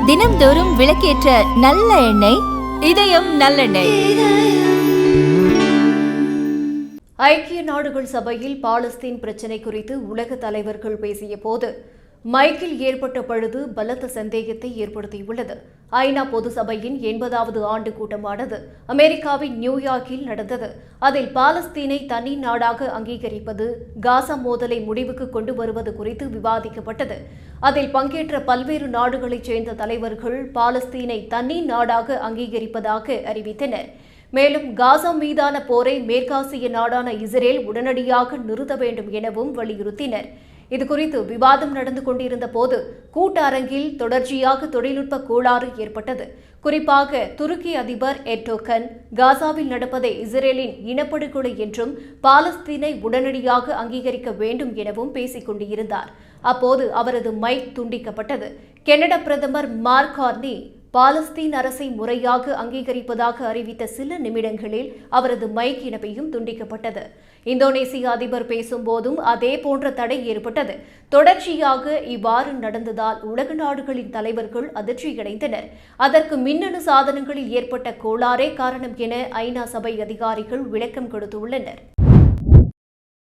தினம்தோறும் விளக்கேற்ற நல்ல எண்ணெய் இதயம் நல்லெண்ணெய். ஐக்கிய நாடுகள் சபையில் பாலஸ்தீன் பிரச்சினை குறித்து உலக தலைவர்கள் பேசிய போது மைக்கில் ஏற்பட்ட பழுது பலத்த சந்தேகத்தை ஏற்படுத்தியுள்ளது. ஐநா பொது சபையின் 80வது ஆண்டு கூட்டமானது அமெரிக்காவின் நியூயார்க்கில் நடந்தது. அதில் பாலஸ்தீனை தனி நாடாக அங்கீகரிப்பது, காசா மோதலை முடிவுக்கு கொண்டு வருவது குறித்து விவாதிக்கப்பட்டது. அதில் பங்கேற்ற பல்வேறு நாடுகளைச் சேர்ந்த தலைவர்கள் பாலஸ்தீனை தனி நாடாக அங்கீகரிப்பதாக அறிவித்தனர். மேலும் காசா மீதான போரை மேற்காசிய நாடான இஸ்ரேல் உடனடியாக நிறுத்த வேண்டும் எனவும் வலியுறுத்தினர். இதுகுறித்து விவாதம் நடந்து கொண்டிருந்த போது கூட்ட அரங்கில் தொடர்ச்சியாக தொழில்நுட்ப கோளாறு ஏற்பட்டது. குறிப்பாக துருக்கி அதிபர் எர்டோகன் காசாவில் நடப்பதை இஸ்ரேலின் இனப்படுகொலை என்றும் பாலஸ்தீனை உடனடியாக அங்கீகரிக்க வேண்டும் எனவும் பேசிக் கொண்டிருந்தார். அப்போது அவரது மைக் துண்டிக்கப்பட்டது. கனடா பிரதமர் மார்க் கார்னி பாலஸ்தீன் அரசை முறையாக அங்கீகரிப்பதாக அறிவித்த சில நிமிடங்களில் அவரது மைக் இணைப்பையும் துண்டிக்கப்பட்டது. இந்தோனேசிய அதிபர் பேசும்போதும் அதே போன்ற தடை ஏற்பட்டது. தொடர்ச்சியாக இவ்வாறு நடந்ததால் உலக நாடுகளின் தலைவர்கள் அதிர்ச்சியடைந்தனர். அதற்கு மின்னணு சாதனங்களில் ஏற்பட்ட கோளாறே காரணம் என ஐநா சபை அதிகாரிகள் விளக்கம் கொடுத்துள்ளனர்.